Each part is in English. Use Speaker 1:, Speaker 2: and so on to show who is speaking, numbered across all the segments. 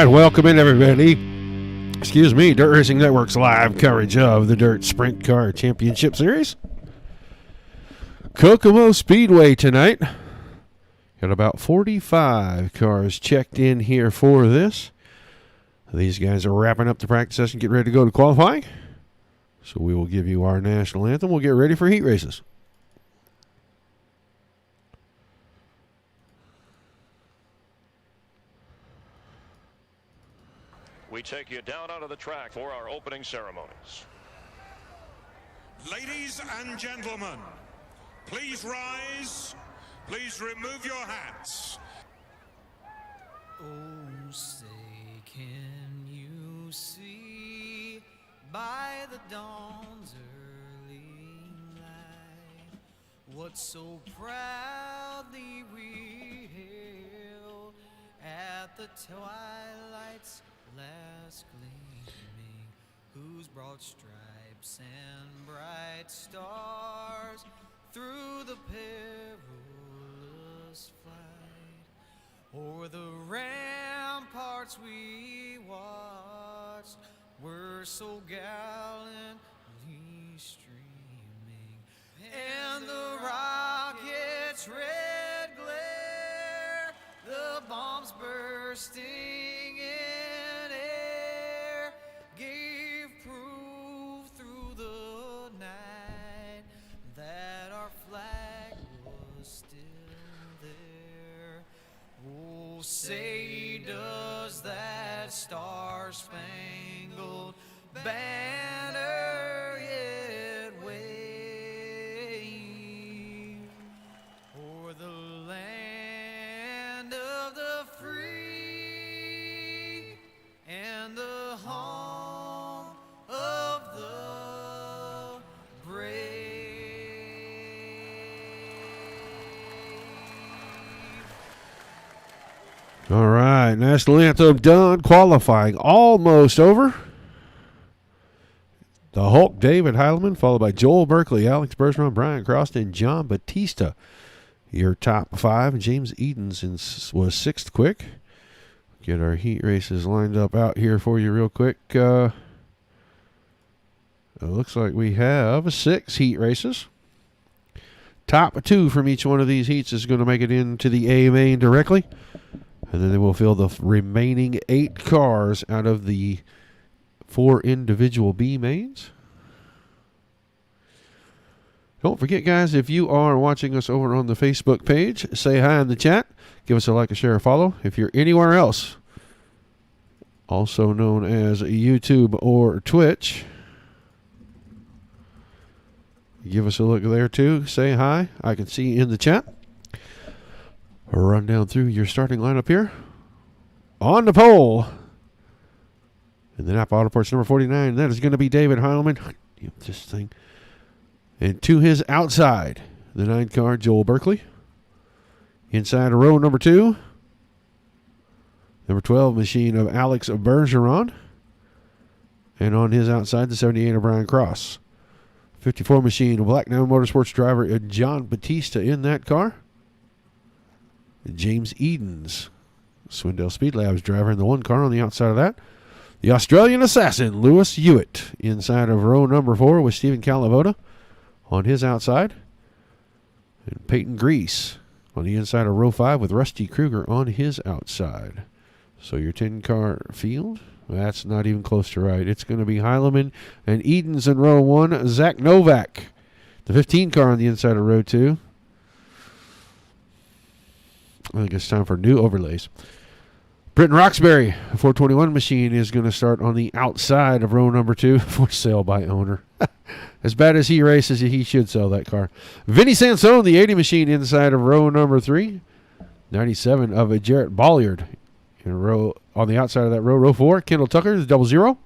Speaker 1: right, welcome in everybody. Excuse me, Dirt Racing Network's live coverage of the Dirt Sprint Car Championship Series. Kokomo Speedway tonight. Got about 45 cars checked in here for this. These guys are wrapping up the practice session, getting ready to go to qualifying. So we will give you our national anthem. We'll get ready for heat races.
Speaker 2: We take you down onto the track for our opening ceremonies.
Speaker 3: Ladies and gentlemen, please rise. Please remove your hats.
Speaker 4: Oh, say, can you see by the dawn's early light what so proudly we hailed at the twilight's last gleaming, whose broad stripes and bright stars through the perilous flight o'er the ramparts we watched were so gallantly streaming, and the rocket's red glare, the bombs bursting in air, gave proof through the night that our flag was still there. Oh, say does that star-spangled banner yet wave o'er the land of the free and the home of the brave.
Speaker 1: All right, national anthem done. Qualifying almost over. The Hulk, David Heilman, followed by Joel Berkeley, Alex Bergeron, Brian Cross, and John Batista. Your top five. James Edens was sixth quick. Get our heat races lined up out here for you real quick. It looks like we have 6 heat races. Top 2 from each one of these heats is going to make it into the A main directly. And then they will fill the remaining 8 cars out of the 4 individual B mains. Don't forget, guys, if you are watching us over on the Facebook page, say hi in the chat. Give us a like, a share, a follow. If you're anywhere else, also known as YouTube or Twitch, give us a look there too. Say hi. I can see you in the chat. Run down through your starting lineup here. On the pole. In the Napa Autoports number 49, that is going to be David Heilman. This thing. And to his outside, the 9 car, Joel Berkeley. Inside row number 2, number 12 machine of Alex Bergeron. And on his outside, the 78 of Brian Cross. 54 machine of Black Diamond Motorsports driver John Batista in that car. James Edens, Swindell Speed Labs driver in the 1 car on the outside of that. The Australian assassin, Lewis Hewitt, inside of row number 4 with Stephen Calavoda on his outside. And Peyton Grease on the inside of row 5 with Rusty Kruger on his outside. So your 10-car field, that's not even close to right. It's going to be Heileman and Edens in row 1, Zach Novak. The 15 car on the inside of row 2. I think it's time for new overlays. Britton Roxbury, a 421 machine, is going to start on the outside of row number 2 for sale by owner. As bad as he races, he should sell that car. Vinny Sansone, the 80 machine, inside of row number 3. 97 of Jarrett Bolliard in row on the outside of that row. Row 4, Kendall Tucker, the 00.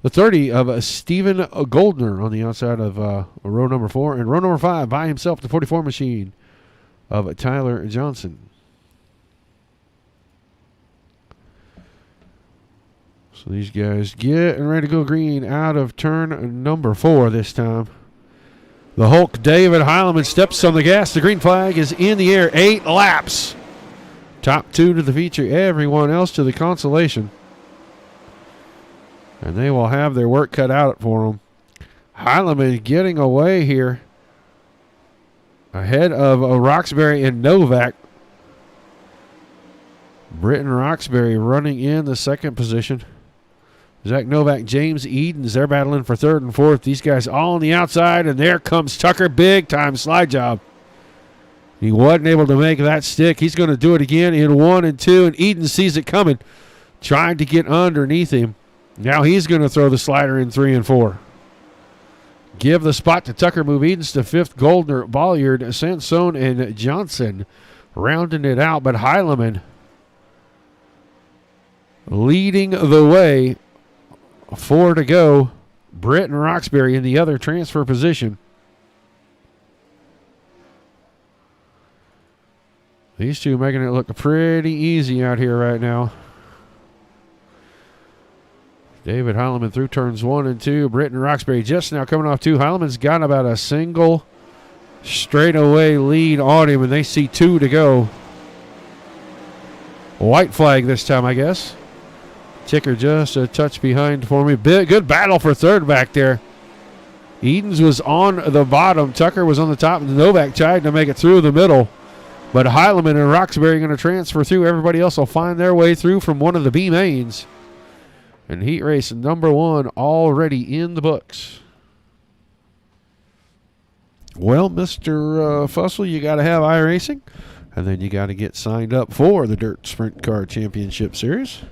Speaker 1: The 30 of Stephen Goldner on the outside of row number 4. And row number 5, by himself, the 44 machine of Tyler Johnson. So these guys getting ready to go green out of turn number 4 this time. The Hulk, David Heilman, steps on the gas. The green flag is in the air. 8 laps. Top 2 to the feature, everyone else to the consolation. And they will have their work cut out for them. Heilemann getting away here. Ahead of Roxbury and Novak. Britton Roxbury running in the second position. Zach Novak, James Edens, they're battling for third and fourth. These guys all on the outside, and there comes Tucker. Big time slide job. He wasn't able to make that stick. He's going to do it again in 1 and 2, and Edens sees it coming. Trying to get underneath him. Now he's going to throw the slider in 3 and 4. Give the spot to Tucker, move Edens to fifth. Goldner, Bolliard, Sansone, and Johnson rounding it out, but Heilemann leading the way. 4 to go. Britton Roxbury in the other transfer position. These two making it look pretty easy out here right now. David Heilemann through turns 1 and 2. Britton Roxbury just now coming off 2. Heilemann's got about a single straightaway lead on him, and they see 2 to go. White flag this time, I guess. Ticker just a touch behind for me. Good battle for third back there. Edens was on the bottom. Tucker was on the top. And Novak tried to make it through the middle. But Heilemann and Roxbury are going to transfer through. Everybody else will find their way through from one of the B mains. And heat race number 1 already in the books. Well, Mr. Fussell, you got to have iRacing. And then you got to get signed up for the Dirt Sprint Car Championship Series.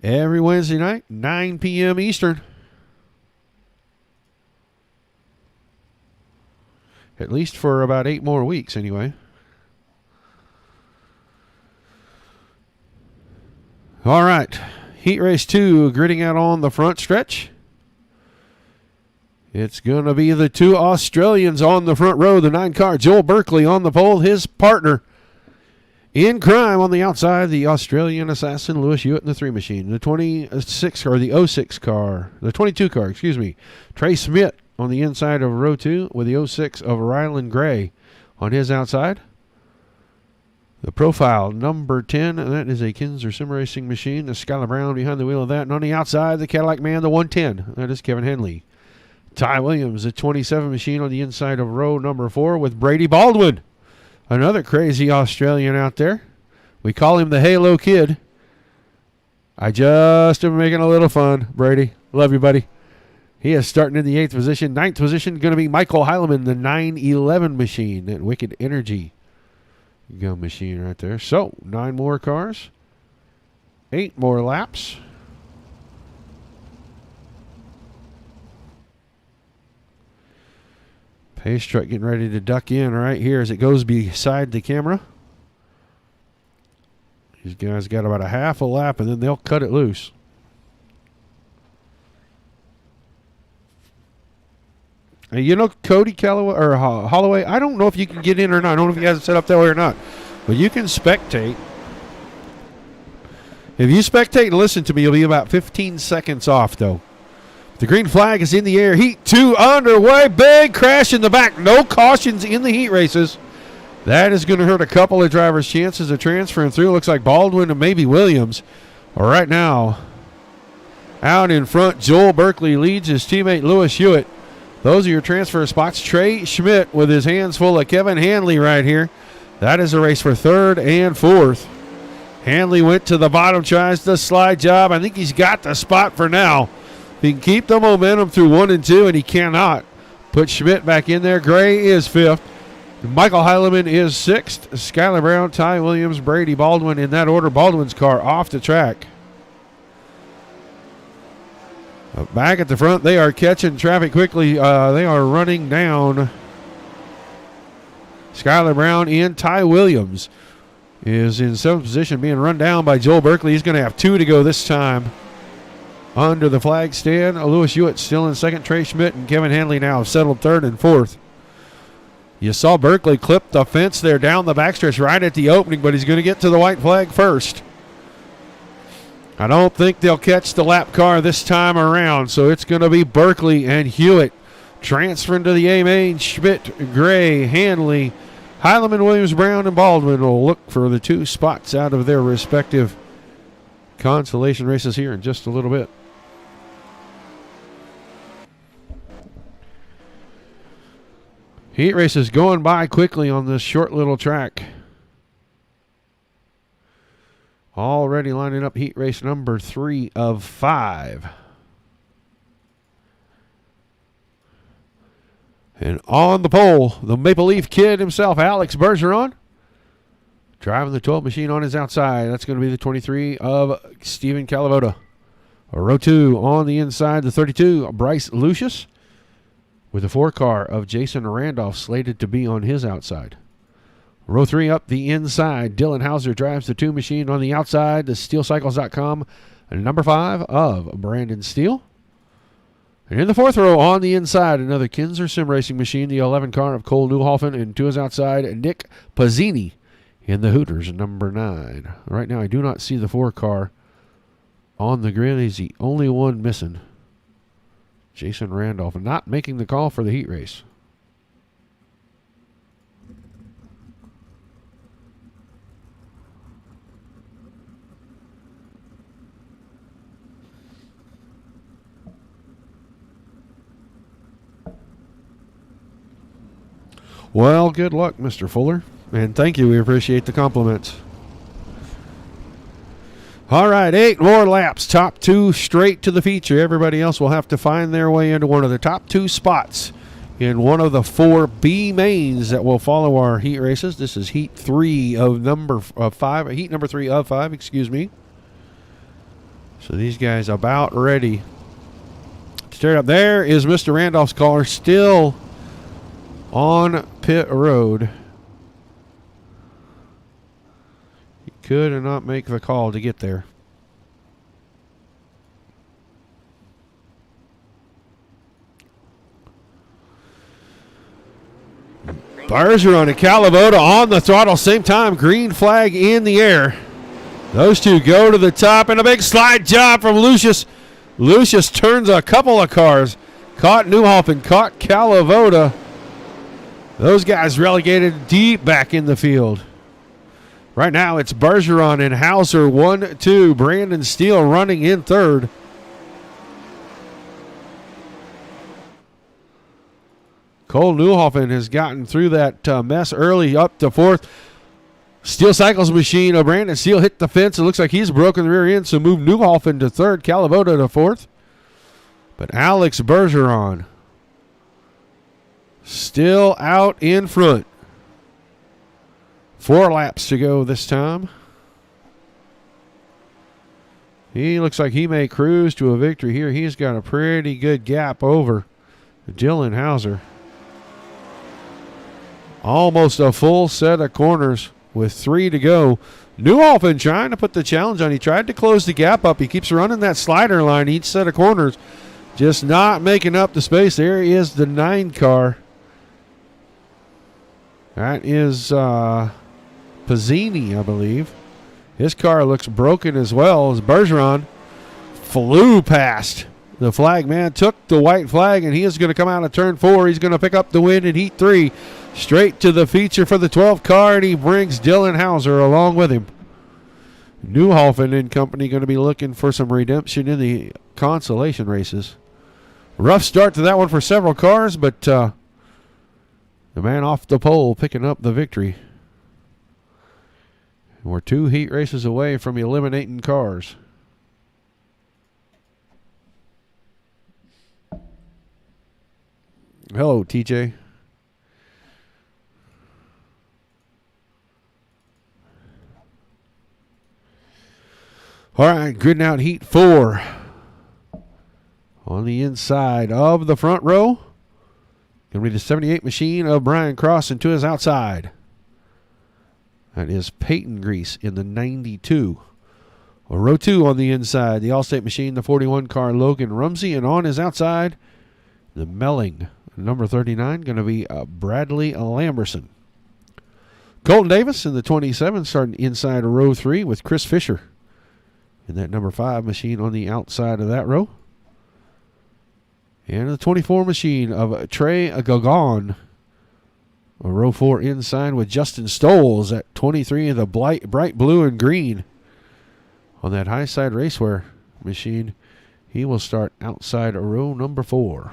Speaker 1: Every Wednesday night, 9 p.m. Eastern. At least for about 8 more weeks, anyway. All right. Heat Race 2, gridding out on the front stretch. It's going to be the 2 Australians on the front row. The 9 car, Joel Berkeley on the pole. His partner in crime on the outside, the Australian assassin, Lewis Hewitt in the 3 machine. The 26 or the 06 car, the 22 car, excuse me. Trey Smith on the inside of row 2 with the 06 of Rylan Gray on his outside. The profile, number 10, that is a Kinzer Sim Racing machine. The Skylar Brown behind the wheel of that. And on the outside, the Cadillac Man, the 110. That is Kevin Henley. Ty Williams, the 27 machine on the inside of row number 4 with Brady Baldwin. Another crazy Australian out there. We call him the Halo Kid. I just am making a little fun, Brady. Love you, buddy. He is starting in the 8th position. 9th position going to be Michael Heilemann, the 911 machine. That Wicked Energy gun machine right there. So, 9 more cars. 8 more laps. Pace truck getting ready to duck in right here as it goes beside the camera. These guys got about a half a lap and then they'll cut it loose. And you know, Cody Calloway or Holloway, I don't know if you can get in or not. I don't know if you guys are set up that way or not. But you can spectate. If you spectate and listen to me, you'll be about 15 seconds off, though. The green flag is in the air. Heat 2 underway. Big crash in the back. No cautions in the heat races. That is going to hurt a couple of drivers' chances of transferring through. Looks like Baldwin and maybe Williams. Right now, out in front, Joel Berkeley leads his teammate Lewis Hewitt. Those are your transfer spots. Trey Schmidt with his hands full of Kevin Hanley right here. That is a race for 3rd and 4th. Hanley went to the bottom, tries the slide job. I think he's got the spot for now. He can keep the momentum through 1 and 2, and he cannot. Put Schmidt back in there. Gray is 5th. Michael Heilemann is 6th. Skylar Brown, Ty Williams, Brady Baldwin in that order. Baldwin's car off the track. Back at the front, they are catching traffic quickly. They are running down. Skylar Brown and Ty Williams is in 7th position, being run down by Joel Berkeley. He's going to have 2 to go this time. Under the flag stand, Lewis Hewitt still in 2nd. Trey Schmidt and Kevin Hanley now have settled 3rd and 4th. You saw Berkeley clip the fence there down the backstretch right at the opening, but he's going to get to the white flag first. I don't think they'll catch the lap car this time around, so it's going to be Berkeley and Hewitt transferring to the A main. Schmidt, Gray, Hanley, Heileman, Williams, Brown, and Baldwin will look for the 2 spots out of their respective consolation races here in just a little bit. Heat races going by quickly on this short little track. Already lining up heat race number 3 of 5. And on the pole, the Maple Leaf Kid himself, Alex Bergeron, driving the 12 machine on his outside. That's going to be the 23 of Stephen Calavoda. Row 2 on the inside, the 32, Bryce Lucius, with the 4 car of Jason Randolph slated to be on his outside. Row 3 up the inside, Dylan Hauser drives the 2 machine on the outside, the SteelCycles.com, number 5 of Brandon Steele. And in the 4th row on the inside, another Kinzer Sim Racing machine, the 11 car of Cole Newhoffen, and to his outside, Nick Pazzini in the Hooters, number 9. Right now, I do not see the 4 car on the grid. He's the only one missing. Jason Randolph not making the call for the heat race. Well, good luck, Mr. Fuller. And thank you. We appreciate the compliments. All right, 8 more laps. Top 2 straight to the feature. Everybody else will have to find their way into one of the top 2 spots in one of the 4 B mains that will follow our heat races. This is heat 3 of number 5. Heat number 3 of 5, excuse me. So these guys about ready to start up. There is Mr. Randolph's car still on pit road. He could not make the call to get there. Bergeron and Calavoda on the throttle, same time, green flag in the air. Those 2 go to the top, and a big slide job from Lucius. Lucius turns a couple of cars, caught Newhoffen, caught Calavoda. Those guys relegated deep back in the field. Right now it's Bergeron and Hauser 1-2. Brandon Steele running in 3rd. Cole Newhoffen has gotten through that mess early up to 4th. Steel Cycles machine of Brandon Steele hit the fence. It looks like he's broken the rear end, so move Newhoffen to 3rd, Calavoda to 4th. But Alex Bergeron still out in front. 4 laps to go this time. He looks like he may cruise to a victory here. He's got a pretty good gap over Dylan Hauser. Almost a full set of corners with 3 to go. Newhoffen trying to put the challenge on. He tried to close the gap up. He keeps running that slider line each set of corners. Just not making up the space. There is the 9 car. That is Pazzini, I believe. His car looks broken as well as Bergeron flew past the flag man, took the white flag, and he is going to come out of turn 4. He's going to pick up the win in heat 3. Straight to the feature for the 12 car, and he brings Dylan Hauser along with him. Newhoffen and company going to be looking for some redemption in the consolation races. Rough start to that one for several cars, but the man off the pole picking up the victory. We're 2 heat races away from eliminating cars. Hello, TJ. All right, gridding out heat 4. On the inside of the front row, going to be the 78 machine of Brian Cross, and to his outside, that is Peyton Grease in the 92. Row 2 on the inside, the Allstate machine, the 41 car Logan Rumsey, and on his outside, the Melling, number 39, going to be Bradley Lamberson. Colton Davis in the 27, starting inside of row 3 with Chris Fisher in that number 5 machine on the outside of that row. And the 24 machine of Trey Gagon A row 4 inside with Justin Stoles at 23 in the bright blue and green. On that high side racewear machine, he will start outside row number 4.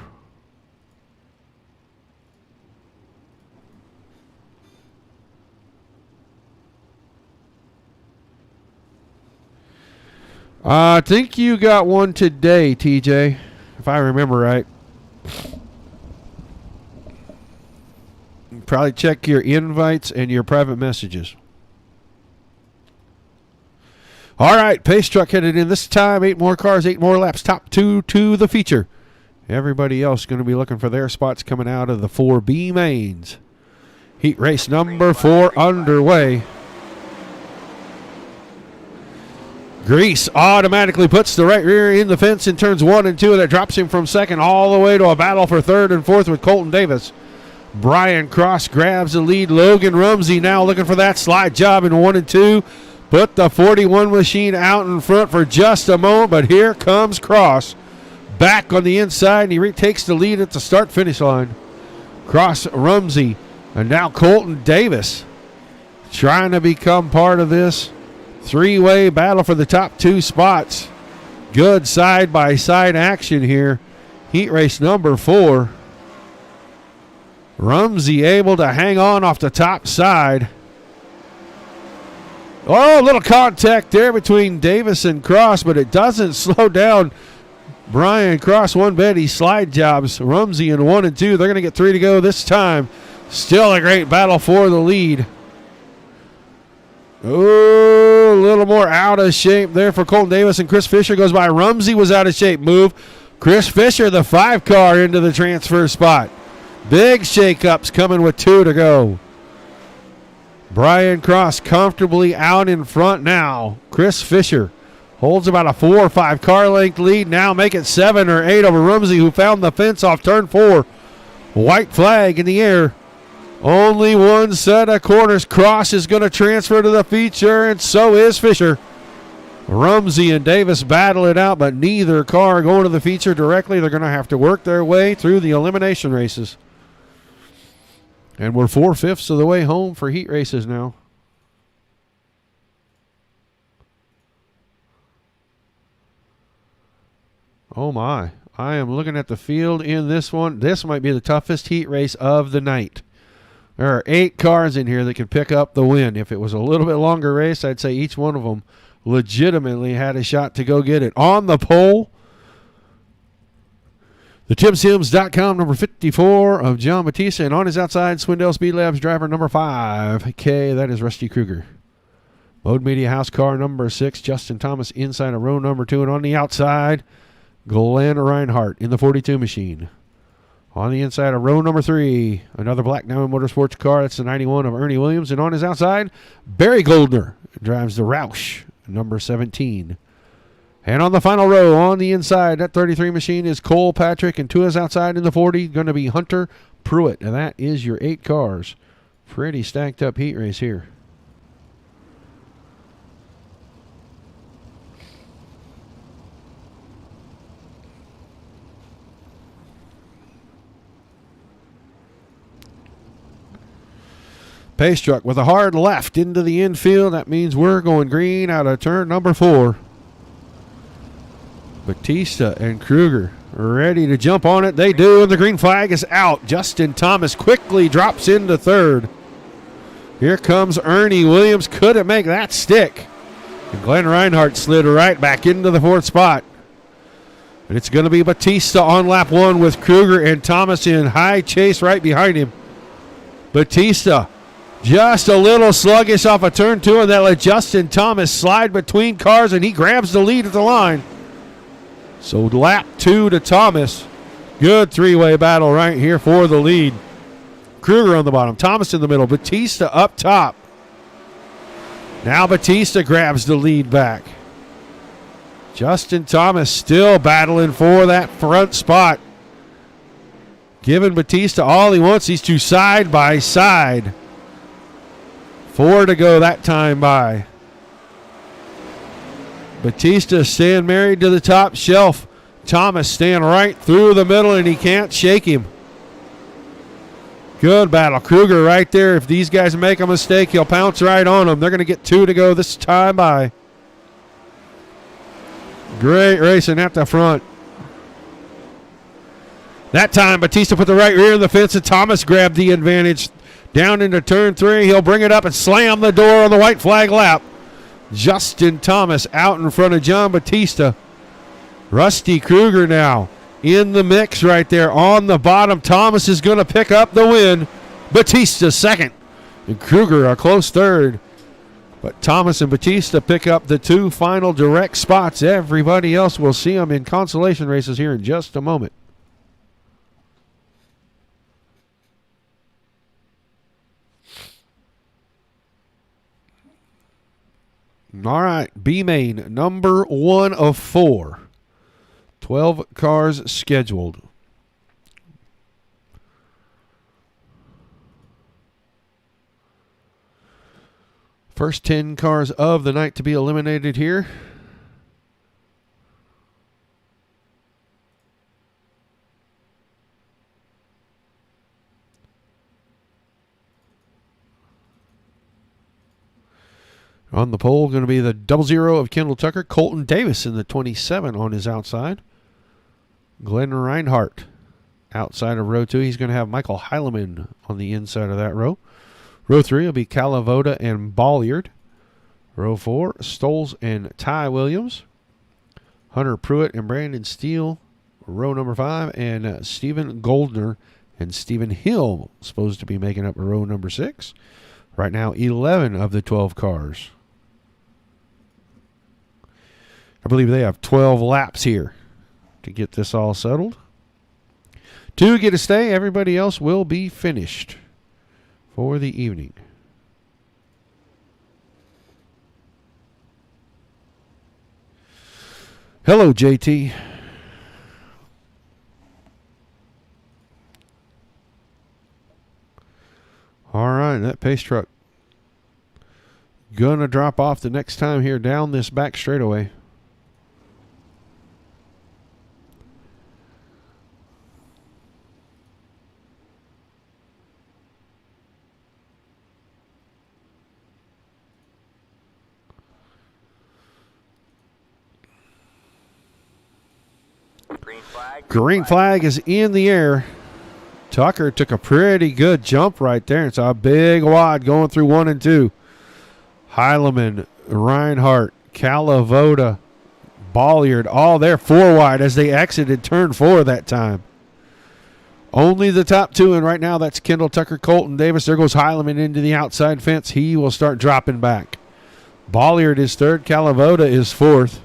Speaker 1: I think you got one today, TJ, if I remember right. Probably check your invites and your private messages. All right, pace truck headed in this time. 8 more cars, 8 more laps. Top 2 to the feature. Everybody else going to be looking for their spots coming out of the 4B mains. Heat race number 4 underway. Grease automatically puts the right rear in the fence in turns 1 and 2. That drops him from second all the way to a battle for third and fourth with Colton Davis. Brian Cross grabs the lead. Logan Rumsey now looking for that slide job in 1 and 2. Put the 41 machine out in front for just a moment, but here comes Cross. Back on the inside, and he retakes the lead at the start-finish line. Cross, Rumsey, and now Colton Davis trying to become part of this three-way battle for the top 2 spots. Good side-by-side action here. Heat race number 4. Rumsey able to hang on off the top side. Oh, a little contact there between Davis and Cross, but it doesn't slow down Brian Cross one bit. He slide jobs Rumsey in 1 and 2. They're going to get 3 to go this time. Still a great battle for the lead. Oh, a little more out of shape there for Colton Davis, and Chris Fisher goes by. Rumsey was out of shape. Move. Chris Fisher, the 5 car, into the transfer spot. Big shakeups coming with 2 to go. Brian Cross comfortably out in front now. Chris Fisher holds about a 4 or 5 car length lead. Now make it 7 or 8 over Rumsey, who found the fence off turn 4. White flag in the air. Only one set of corners. Cross is going to transfer to the feature, and so is Fisher. Rumsey and Davis battle it out, but neither car going to the feature directly. They're going to have to work their way through the elimination races. And we're 4/5 of the way home for heat races now. Oh my. I am looking at the field in this one. This might be the toughest heat race of the night. There are 8 cars in here that can pick up the win. If it was a little bit longer race, I'd say each one of them legitimately had a shot to go get it. On the pole, the TimSims.com number 54 of John Batista, and on his outside, Swindell Speed Labs driver number 5K. That is Rusty Kruger. Mode Media House car number 6, Justin Thomas inside of row number 2, and on the outside, Glenn Reinhardt in the 42 machine. On the inside of row number 3, another Black Diamond Motorsports car. That's the 91 of Ernie Williams. And on his outside, Barry Goldner drives the Roush, number 17. And on the final row, on the inside, that 33 machine is Cole Patrick. And to his outside in the 40, going to be Hunter Pruitt. And that is your 8 cars. Pretty stacked up heat race here. Pace truck with a hard left into the infield. That means we're going green out of turn number 4. Batista and Kruger ready to jump on it. They do, and the green flag is out. Justin Thomas quickly drops into 3rd. Here comes Ernie Williams. Couldn't make that stick. And Glenn Reinhardt slid right back into the 4th spot. And it's going to be Batista on lap 1 with Kruger and Thomas in high chase right behind him. Batista just a little sluggish off of turn 2, and that let Justin Thomas slide between cars, and he grabs the lead at the line. So lap 2 to Thomas. Good 3-way battle right here for the lead. Kruger on the bottom, Thomas in the middle, Batista up top. Now Batista grabs the lead back. Justin Thomas still battling for that front spot. Giving Batista all he wants. These two side by side. 4 to go that time by. Batista staying married to the top shelf. Thomas staying right through the middle, and he can't shake him. Good battle. Kruger right there. If these guys make a mistake, he'll pounce right on them. They're going to get 2 to go this time by. Great racing at the front. That time, Batista put the right rear in the fence, and Thomas grabbed the advantage. Down into turn 3. He'll bring it up and slam the door on the white flag lap. Justin Thomas out in front of John Batista. Rusty Kruger now in the mix right there on the bottom. Thomas is going to pick up the win. Batista second. And Kruger a close third. But Thomas and Batista pick up the 2 final direct spots. Everybody else will see them in consolation races here in just a moment. All right, B main, number 1 of 4. 12 cars scheduled. First 10 cars of the night to be eliminated here. On the pole, going to be the 00 of Kendall Tucker. Colton Davis in the 27 on his outside. Glenn Reinhardt outside of row 2. He's going to have Michael Heileman on the inside of that row. Row 3 will be Calavoda and Bolliard. Row 4, Stoles and Ty Williams. Hunter Pruitt and Brandon Steele. Row number 5, and Stephen Goldner and Stephen Hill supposed to be making up row number 6. Right now, 11 of the 12 cars. I believe they have 12 laps here to get this all settled. 2 get a stay. Everybody else will be finished for the evening. Hello, JT. All right, that pace truck gonna drop off the next time here down this back straightaway. Green flag is in the air. Tucker took a pretty good jump right there. It's a big wad going through 1 and 2. Heileman, Reinhardt, Calavoda, Bolliard, all there 4 wide as they exited turn 4 that time. Only the top 2, and right now that's Kendall Tucker, Colton Davis. There goes Heileman into the outside fence. He will start dropping back. Bolliard is 3rd. Calavoda is 4th.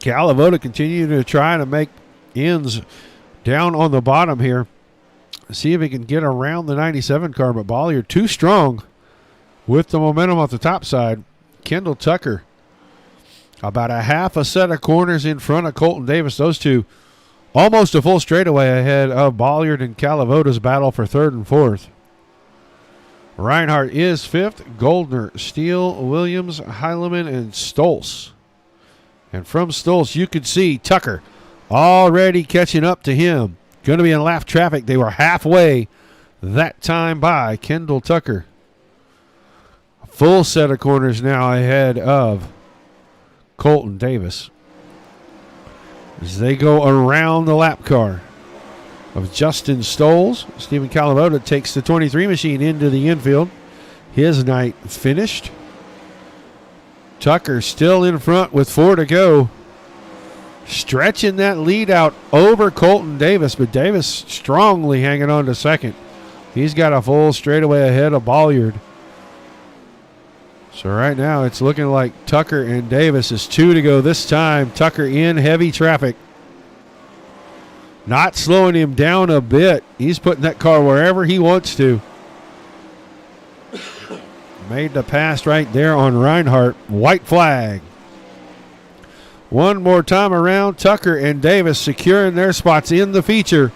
Speaker 1: Calavoda continuing to try to make ends down on the bottom here. See if he can get around the 97 car, but Bolliard too strong with the momentum off the top side. Kendall Tucker about a half a set of corners in front of Colton Davis. Those two almost a full straightaway ahead of Bolliard and Calavoda's battle for 3rd and 4th. Reinhardt is 5th. Goldner, Steele, Williams, Heileman, and Stolz. And from Stolz, you could see Tucker already catching up to him. Going to be in lap traffic. They were halfway that time by Kendall Tucker. A full set of corners now ahead of Colton Davis as they go around the lap car of Justin Stoles. Stephen Calavoda takes the 23 machine into the infield. His night finished. Tucker still in front with 4 to go. Stretching that lead out over Colton Davis, but Davis strongly hanging on to 2nd. He's got a full straightaway ahead of Bolliard. So right now it's looking like Tucker and Davis is 2 to go this time. Tucker in heavy traffic. Not slowing him down a bit. He's putting that car wherever he wants to. Made the pass right there on Reinhardt. White flag. One more time around. Tucker and Davis securing their spots in the feature.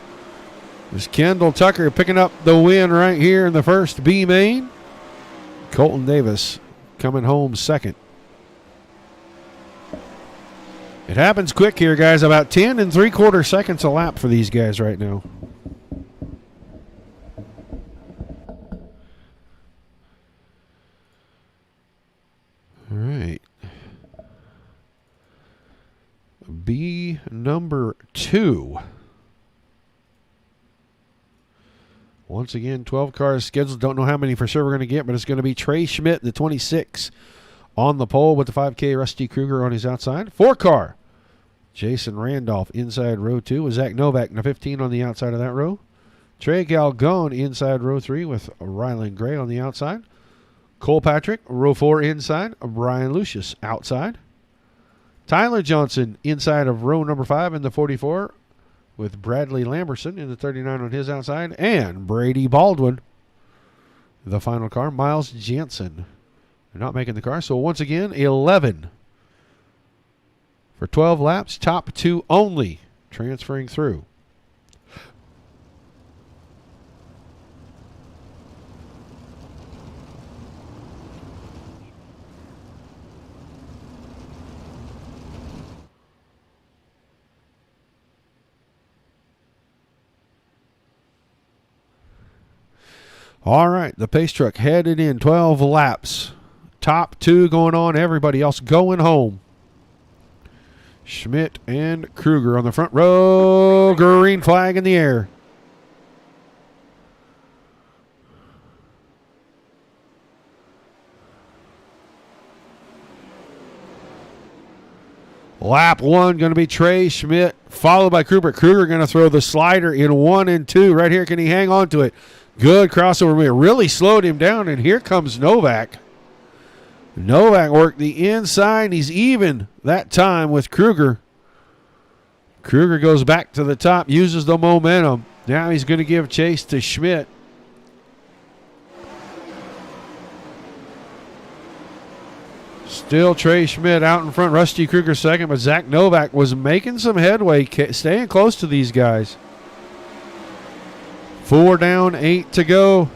Speaker 1: There's Kendall Tucker picking up the win right here in the first B main. Colton Davis coming home 2nd. It happens quick here, guys. About 10 3/4 seconds a lap for these guys right now. All right. B number 2. Once again, 12 cars scheduled. Don't know how many for sure we're going to get, but it's going to be Trey Schmidt, the 26, on the pole with the 5K. Rusty Kruger on his outside. 4-car, Jason Randolph inside row 2 with Zach Novak, the 15 on the outside of that row. Trey Galgone inside row 3 with Rylan Gray on the outside. Cole Patrick, row 4 inside. Brian Lucius outside. Tyler Johnson inside of row number 5 in the 44 with Bradley Lamberson in the 39 on his outside. And Brady Baldwin, the final car. Miles Jansen, they're not making the car. So once again, 11 for 12 laps. Top 2 only transferring through. All right, the pace truck headed in 12 laps. Top 2 going on, everybody else going home. Schmidt and Kruger on the front row. Green flag in the air. Lap 1 going to be Trey Schmidt, followed by Kruger. Kruger going to throw the slider in 1 and 2. Right here, can he hang on to it? Good crossover. It really slowed him down, and here comes Novak. Novak worked the inside. He's even that time with Kruger. Kruger goes back to the top, uses the momentum. Now he's going to give chase to Schmidt. Still Trey Schmidt out in front. Rusty Kruger second, but Zach Novak was making some headway, staying close to these guys. 4 down, 8 to go.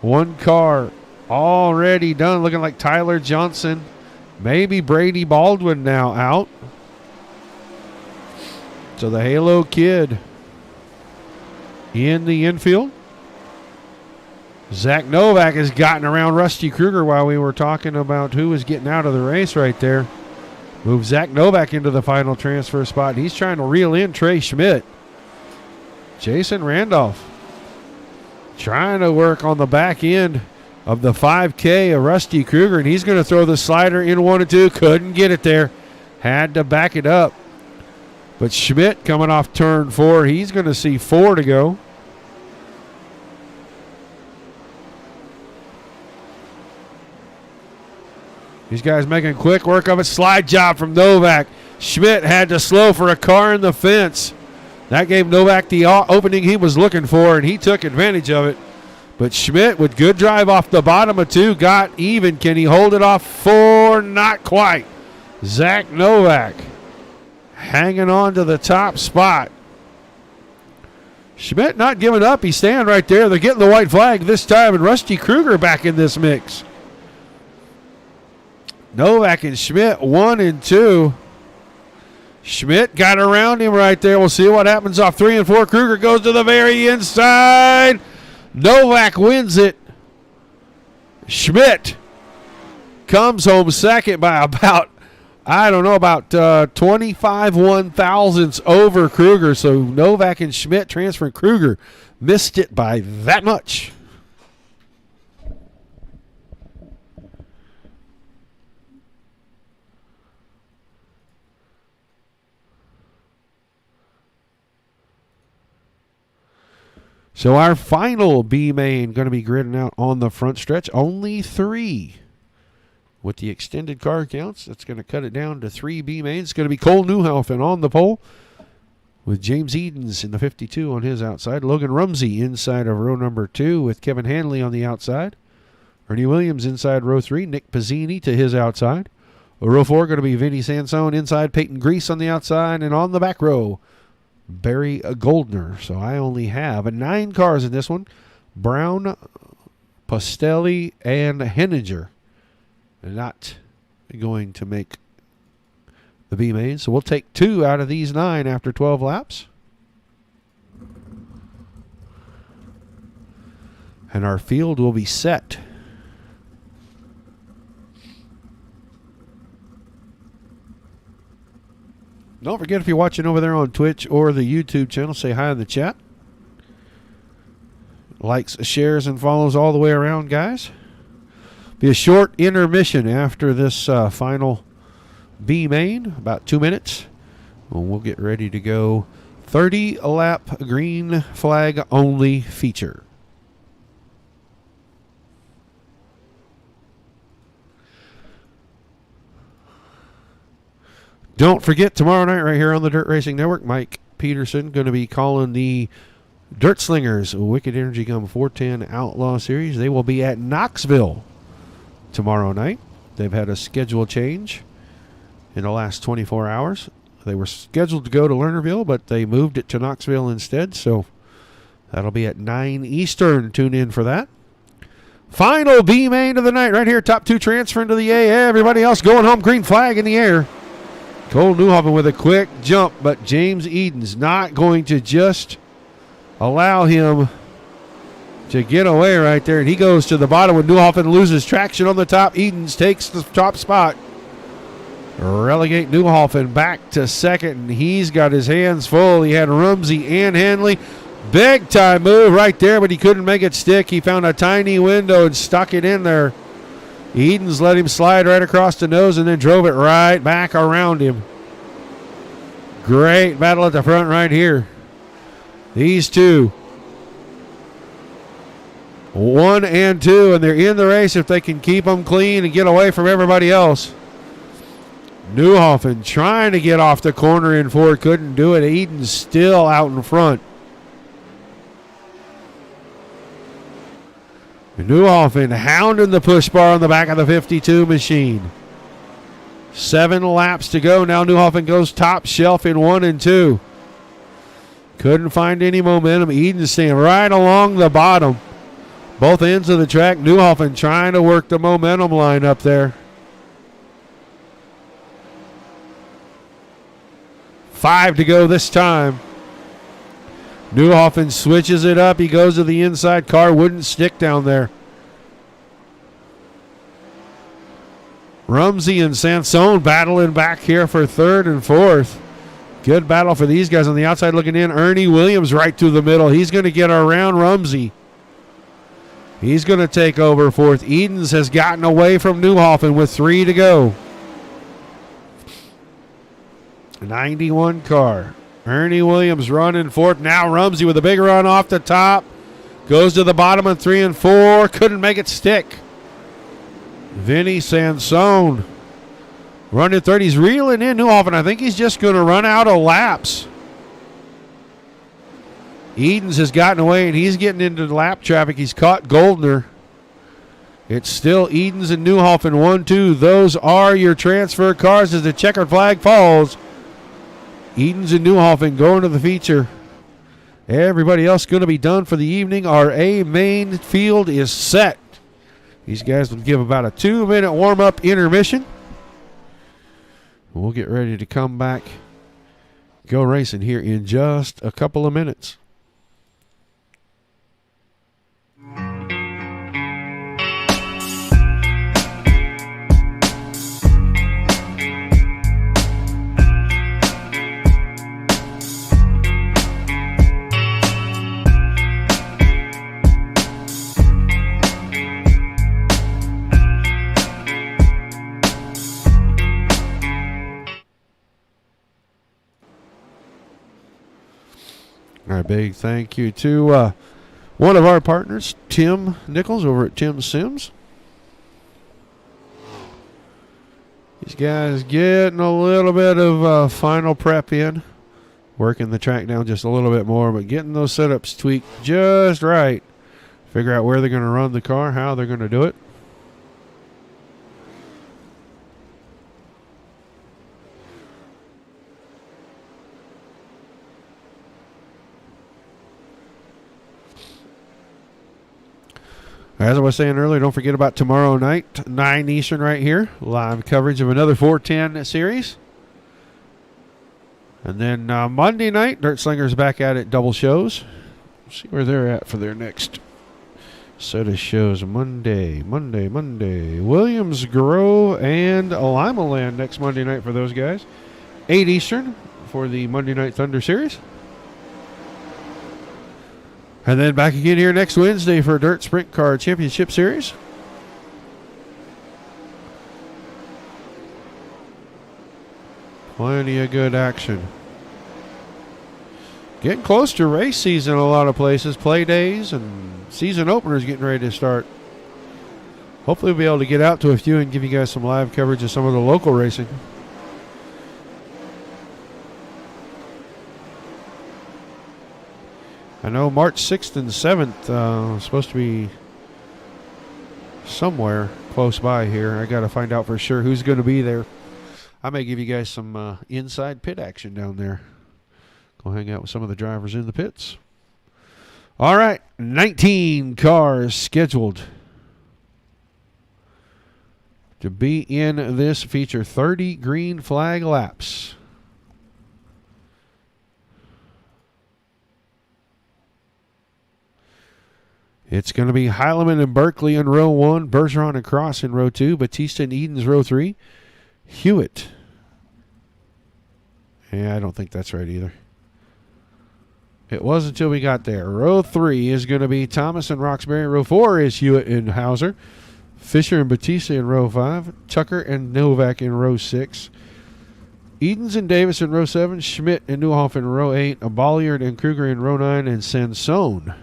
Speaker 1: 1 car already done. Looking like Tyler Johnson. Maybe Brady Baldwin now out. So the Halo Kid in the infield. Zach Novak has gotten around Rusty Kruger while we were talking about who was getting out of the race right there. Move Zach Novak into the final transfer spot. He's trying to reel in Trey Schmidt. Jason Randolph trying to work on the back end of the 5K of Rusty Kruger, and he's going to throw the slider in 1 and 2. Couldn't get it there. Had to back it up. But Schmidt coming off turn 4. He's going to see 4 to go. These guys making quick work of it. Slide job from Novak. Schmidt had to slow for a car in the fence. That gave Novak the opening he was looking for, and he took advantage of it. But Schmidt, with good drive off the bottom of 2, got even. Can he hold it off 4? Not quite. Zach Novak hanging on to the top spot. Schmidt not giving up. He's staying right there. They're getting the white flag this time, and Rusty Kruger back in this mix. Novak and Schmidt 1 and 2. Schmidt got around him right there. We'll see what happens off 3 and 4. Kruger goes to the very inside. Novak wins it. Schmidt comes home second by about, 25 1/1000ths over Kruger. So Novak and Schmidt transferring. Kruger missed it by that much. So our final B main going to be gridding out on the front stretch. Only 3. With the extended car counts, that's going to cut it down to 3 B mains. It's going to be Cole Newhoffen on the pole with James Edens in the 52 on his outside. Logan Rumsey inside of row number 2 with Kevin Hanley on the outside. Ernie Williams inside row 3. Nick Pizzini to his outside. Row 4 going to be Vinny Sansone inside. Peyton Grease on the outside. And on the back row, Barry Goldner. So I only have 9 cars in this one. Brown, Pastelli, and Henninger. Not going to make the B main. So we'll take 2 out of these 9 after 12 laps. And our field will be set. Don't forget, if you're watching over there on Twitch or the YouTube channel, say hi in the chat. Likes, shares, and follows all the way around, guys. Be a short intermission after this final B main, about 2 minutes. And we'll get ready to go 30-lap green flag only feature. Don't forget, tomorrow night right here on the Dirt Racing Network, Mike Peterson going to be calling the Dirt Slingers Wicked Energy Gum 410 Outlaw Series. They will be at Knoxville tomorrow night. They've had a schedule change in the last 24 hours. They were scheduled to go to Lernerville, but they moved it to Knoxville instead, so that'll be at 9 Eastern. Tune in for that. Final B main of the night right here. Top 2 transferring to the A. Everybody else going home. Green flag in the air. Cole Newhoffen with a quick jump, but James Eden's not going to just allow him to get away right there. And he goes to the bottom when Newhoffen loses traction on the top. Edens takes the top spot. Relegate Newhoffen back to second, and he's got his hands full. He had Rumsey and Hanley. Big time move right there, but he couldn't make it stick. He found a tiny window and stuck it in there. Edens let him slide right across the nose and then drove it right back around him. Great battle at the front right here. These two, 1 and 2, and they're in the race if they can keep them clean and get away from everybody else. Newhoffen trying to get off the corner in 4, couldn't do it. Edens still out in front. Newhoffen hounding the push bar on the back of the 52 machine. 7 laps to go. Now Newhoffen goes top shelf in 1 and 2. Couldn't find any momentum. Edens staying right along the bottom. Both ends of the track. Newhoffen trying to work the momentum line up there. 5 to go this time. Newhoffen switches it up. He goes to the inside. Car wouldn't stick down there. Rumsey and Sansone battling back here for 3rd and 4th. Good battle for these guys on the outside looking in. Ernie Williams right through the middle. He's going to get around Rumsey. He's going to take over 4th. Edens has gotten away from Newhoffen with 3 to go. 91 car. Ernie Williams running 4th. Now Rumsey with a big run off the top. Goes to the bottom of 3 and 4. Couldn't make it stick. Vinny Sansone running 3rd. He's reeling in Newhoffen. I think he's just going to run out of laps. Edens has gotten away, and he's getting into the lap traffic. He's caught Goldner. It's still Edens and Newhoffen 1-2. Those are your transfer cars as the checkered flag falls. Edens and Newhoffen going to the feature. Everybody else going to be done for the evening. Our A main field is set. These guys will give about a 2-minute warm-up intermission. We'll get ready to come back, go racing here in just a couple of minutes. All right, big thank you to one of our partners, Tim Nichols over at Tim Sims. These guys getting a little bit of final prep in, working the track down just a little bit more, but getting those setups tweaked just right. Figure out where they're going to run the car, how they're going to do it. As I was saying earlier, don't forget about tomorrow night, 9 Eastern right here. Live coverage of another 410 series. And then Monday night, Dirt Slingers back at it, double shows. See where they're at for their next set of shows. Monday. Williams Grove and Lima Land next Monday night for those guys. 8 Eastern for the Monday Night Thunder Series. And then back again here next Wednesday for Dirt Sprint Car Championship Series. Plenty of good action. Getting close to race season in a lot of places. Play days and season openers getting ready to start. Hopefully we'll be able to get out to a few and give you guys some live coverage of some of the local racing. I know March 6th and 7th is supposed to be somewhere close by here. I got to find out for sure who's going to be there. I may give you guys some inside pit action down there. Go hang out with some of the drivers in the pits. All right, 19 cars scheduled to be in this feature. 30 green flag laps. It's going to be Heilemann and Berkeley in row 1, Bergeron and Cross in row 2, Batista and Edens row 3, Hewitt. Yeah, I don't think that's right either. It was until we got there. Row 3 is going to be Thomas and Roxbury. Row 4 is Hewitt and Hauser. Fisher and Batista in row 5. Tucker and Novak in row 6. Edens and Davis in row 7. Schmidt and Newhoff in row 8. Bolliard and Kruger in row 9. And Sansone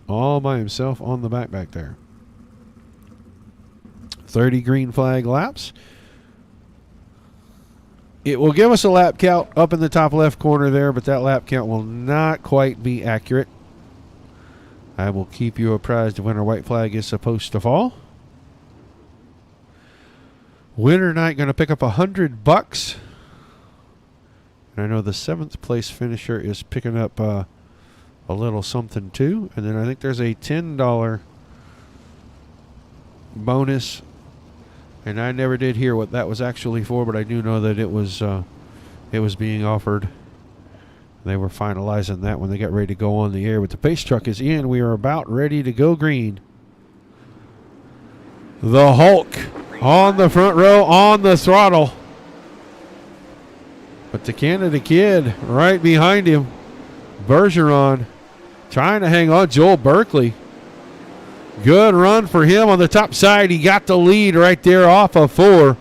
Speaker 1: all by himself on the back there. 30 green flag laps. It will give us a lap count up in the top left corner there, but that lap count will not quite be accurate. I will keep you apprised of when our white flag is supposed to fall. Winner night going to pick up $100. And I know the 7th place finisher is picking up a little something too. And then I think there's a $10 bonus. And I never did hear what that was actually for, but I do know that it was being offered. They were finalizing that when they got ready to go on the air. But the pace truck is in. We are about ready to go green. The Hulk on the front row, on the throttle. But the Canada Kid right behind him. Bergeron trying to hang on. Joel Berkeley. Good run for him on the top side. He got the lead right there off of 4.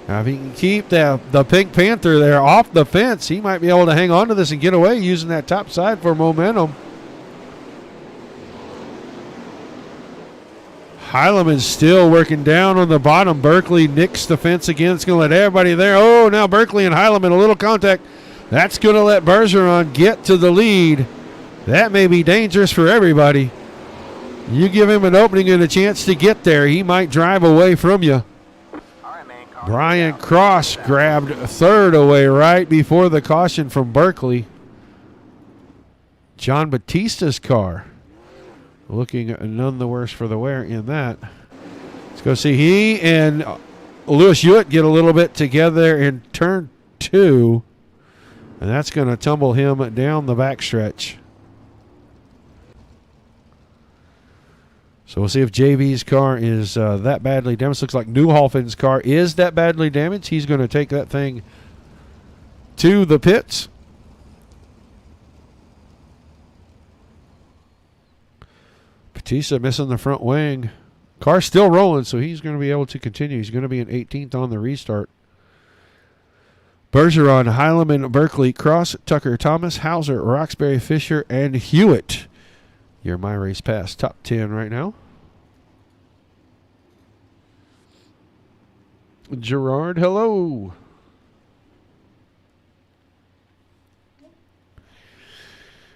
Speaker 1: Now, if he can keep the Pink Panther there off the fence, he might be able to hang on to this and get away using that top side for momentum. Heilemann still working down on the bottom. Berkeley nicks the fence again. It's going to let everybody there. Oh, now Berkeley and Heilemann, a little contact. That's going to let Bergeron get to the lead. That may be dangerous for everybody. You give him an opening and a chance to get there, he might drive away from you. Brian Cross grabbed 3rd away right before the caution from Berkeley. John Batista's car looking none the worse for the wear in that. Let's go see. He and Lewis Hewitt get a little bit together in turn 2, and that's going to tumble him down the backstretch. So we'll see if JV's car is that badly damaged. Looks like Newhoffen's car is that badly damaged. He's going to take that thing to the pits. Batista missing the front wing. Car's still rolling, so he's going to be able to continue. He's going to be in 18th on the restart. Bergeron, Heilemann, Berkeley, Cross, Tucker, Thomas, Hauser, Roxbury, Fisher, and Hewitt. Your My Race Pass top 10 right now. Gerard, hello.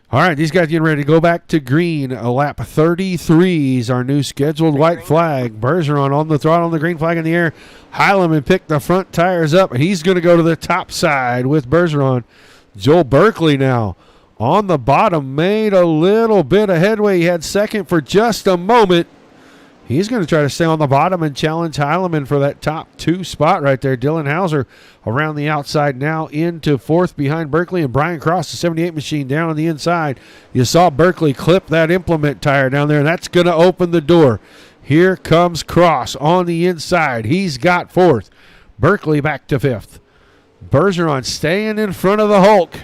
Speaker 1: All right, these guys getting ready to go back to green. A lap 33 is our new scheduled white flag. Bergeron on the throttle, the green flag in the air. Heilemann picked the front tires up, and he's going to go to the top side with Bergeron. Joel Berkeley now on the bottom, made a little bit of headway. He had second for just a moment. He's going to try to stay on the bottom and challenge Heileman for that top 2 spot right there. Dylan Hauser around the outside now into 4th behind Berkeley, and Brian Cross, the 78 machine, down on the inside. You saw Berkeley clip that implement tire down there, and that's going to open the door. Here comes Cross on the inside. He's got 4th. Berkeley back to 5th. Bergeron staying in front of the Hulk.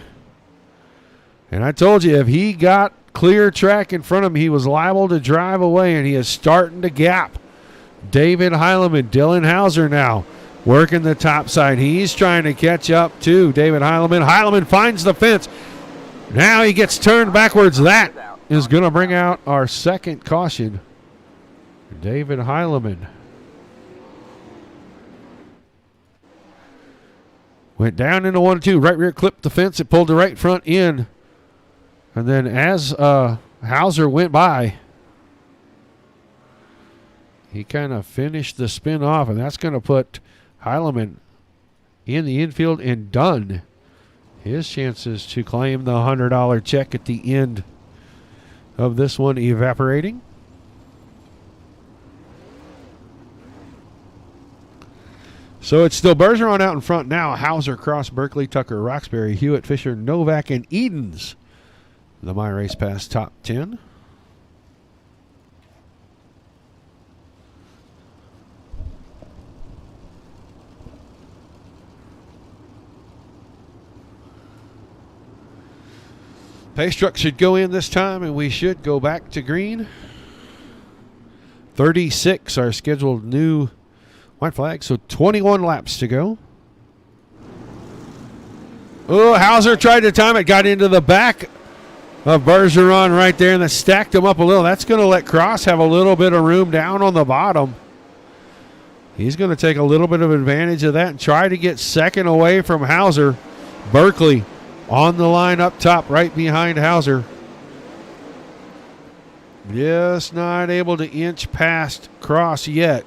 Speaker 1: And I told you, if he got clear track in front of him, he was liable to drive away, and he is starting to gap David Heileman. Dylan Hauser now working the top side. He's trying to catch up to David Heileman. Heileman finds the fence. Now he gets turned backwards. That is going to bring out our second caution. David Heileman went down into 1-2. Right rear clipped the fence. It pulled the right front in. And then as Hauser went by, he kind of finished the spin off, and that's going to put Heileman in the infield and done. His chances to claim the $100 check at the end of this one evaporating. So it's still Bergeron out in front now. Hauser, Cross, Berkeley, Tucker, Roxbury, Hewitt, Fisher, Novak, and Edens. The My Race Pass top 10. Pace truck should go in this time, and we should go back to green. 36 our scheduled new white flag, so 21 laps to go. Oh, Hauser tried to time it, got into the back of Bergeron right there, and that stacked him up a little. That's going to let Cross have a little bit of room down on the bottom. He's going to take a little bit of advantage of that and try to get second away from Hauser. Berkeley on the line up top right behind Hauser. Just not able to inch past Cross yet.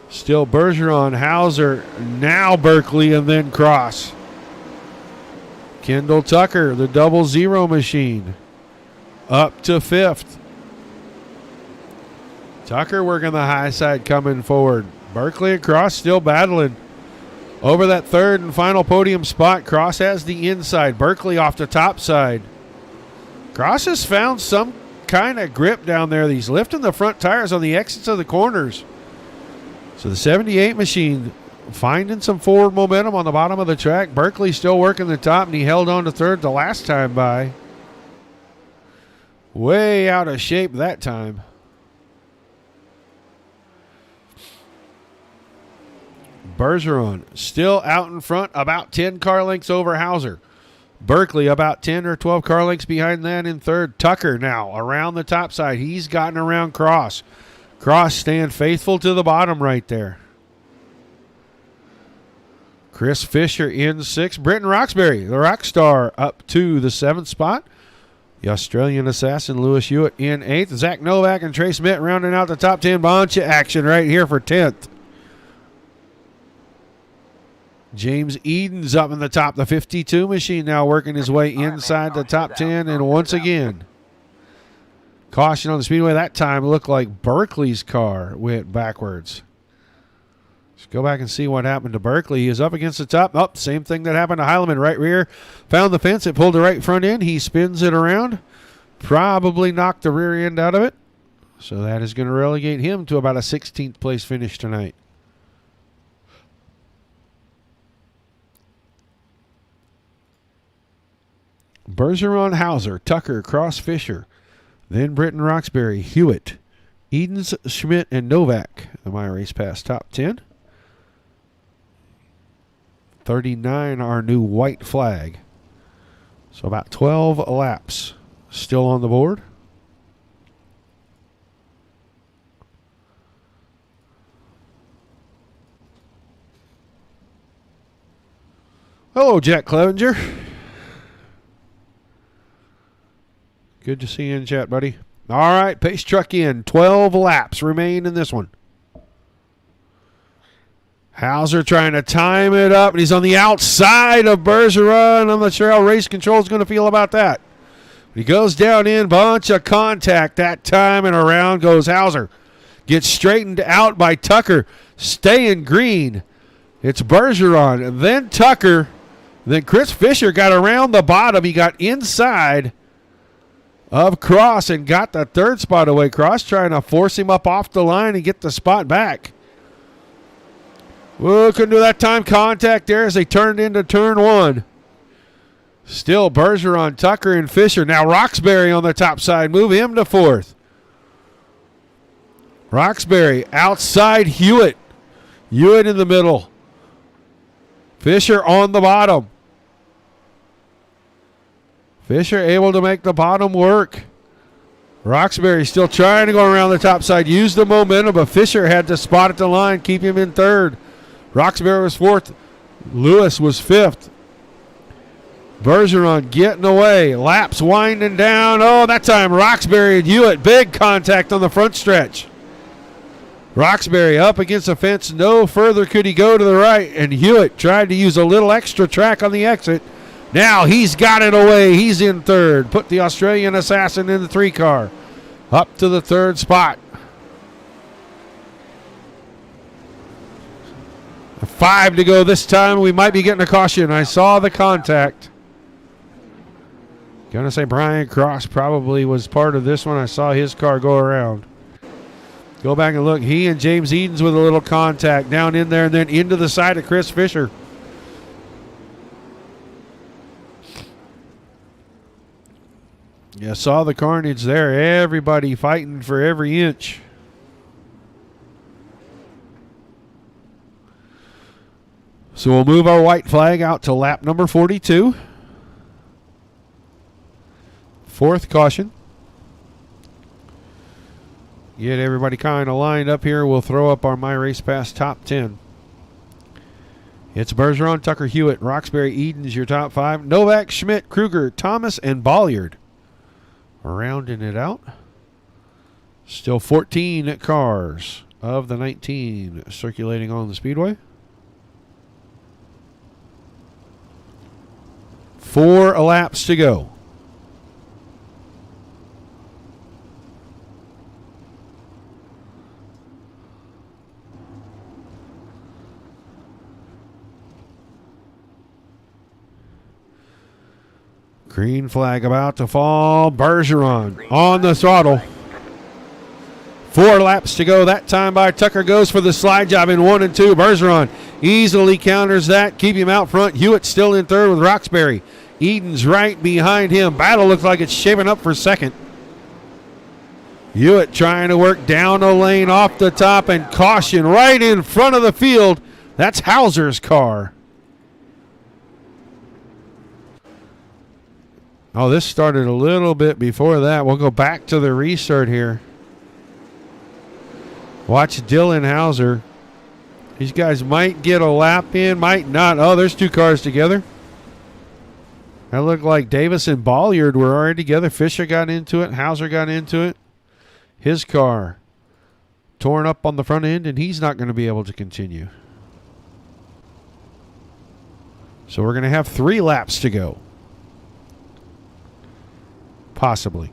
Speaker 1: Still Bergeron, Hauser, now Berkeley, and then Cross. Kendall Tucker, the 00 machine, up to 5th. Tucker working the high side coming forward. Berkeley and Cross still battling over that 3rd and final podium spot. Cross has the inside. Berkeley off the top side. Cross has found some kind of grip down there. He's lifting the front tires on the exits of the corners. So the 78 machine finding some forward momentum on the bottom of the track. Berkeley still working the top, and he held on to 3rd the last time by. Way out of shape that time. Bergeron still out in front, about 10 car lengths over Hauser. Berkeley about 10 or 12 car lengths behind that in 3rd. Tucker now around the top side. He's gotten around Cross. Cross staying faithful to the bottom right there. Chris Fisher in 6th. Britton Roxbury, the rock star, up to the 7th spot. The Australian assassin, Lewis Hewitt, in 8th. Zach Novak and Trey Smith rounding out the top 10. Bunch of action right here for 10th. James Edens up in the top. The 52 machine now working his way inside the top 10. And once again, caution on the Speedway. That time looked like Berkeley's car went backwards. Let's go back and see what happened to Berkeley. He is up against the top. Oh, same thing that happened to Heileman. Right rear. Found the fence. It pulled the right front in. He spins it around. Probably knocked the rear end out of it. So that is going to relegate him to about a 16th place finish tonight. Bergeron, Hauser, Tucker, Cross, Fisher. Then Britton, Roxbury, Hewitt, Edens, Schmidt, and Novak. The My Race Pass top 10. 39 our new white flag. So about 12 laps still on the board. Hello, Jack Clevenger. Good to see you in chat, buddy. All right, pace truck in. 12 laps remain in this one. Hauser trying to time it up, and he's on the outside of Bergeron. I'm not sure how race control is going to feel about that. He goes down in, bunch of contact that time, and around goes Hauser. Gets straightened out by Tucker. Staying green. It's Bergeron, then Tucker. Then Chris Fisher got around the bottom. He got inside of Cross and got the third spot away. Cross trying to force him up off the line and get the spot back. Whoa, couldn't do that time. Contact there as they turned into turn one. Still Bergeron, Tucker, and Fisher. Now Roxbury on the top side. Move him to fourth. Roxbury outside Hewitt. Hewitt in the middle. Fisher on the bottom. Fisher able to make the bottom work. Roxbury still trying to go around the top side. Use the momentum, but Fisher had to spot at the line. Keep him in third. Roxbury was fourth. Lewis was fifth. Bergeron getting away. Laps winding down. Oh, that time Roxbury and Hewitt. Big contact on the front stretch. Roxbury up against the fence. No further could he go to the right. And Hewitt tried to use a little extra track on the exit. Now he's got it away. He's in third. Put the Australian Assassin in the 3-car. Up to the third spot. 5 to go this time. We might be getting a caution. I saw the contact. Gonna say Brian Cross probably was part of this one. I saw his car go around. Go back and look. He and James Edens with a little contact down in there and then into the side of Chris Fisher. Yeah, saw the carnage there. Everybody fighting for every inch. So we'll move our white flag out to lap number 42. Fourth caution. Get everybody kind of lined up here. We'll throw up our My Race Pass top 10. It's Bergeron, Tucker, Hewitt, Roxbury, Edens, your top 5. Novak, Schmidt, Kruger, Thomas, and Bolliard. Rounding it out. Still 14 cars of the 19 circulating on the Speedway. 4 laps to go. Green flag about to fall. Bergeron on the throttle. 4 laps to go. That time by Tucker goes for the slide job in 1 and 2. Bergeron easily counters that. Keep him out front. Hewitt still in third with Roxbury. Edens right behind him. Battle looks like it's shaping up for second. Hewitt trying to work down a lane off the top and caution right in front of the field. That's Hauser's car. Oh, this started a little bit before that. We'll go back to the restart here. Watch Dylan Hauser. These guys might get a lap in, might not. Oh, there's 2 cars together. That looked like Davis and Bolliard were already together. Fisher got into it. Hauser got into it. His car torn up on the front end, and he's not going to be able to continue. So we're going to have 3 laps to go. Possibly.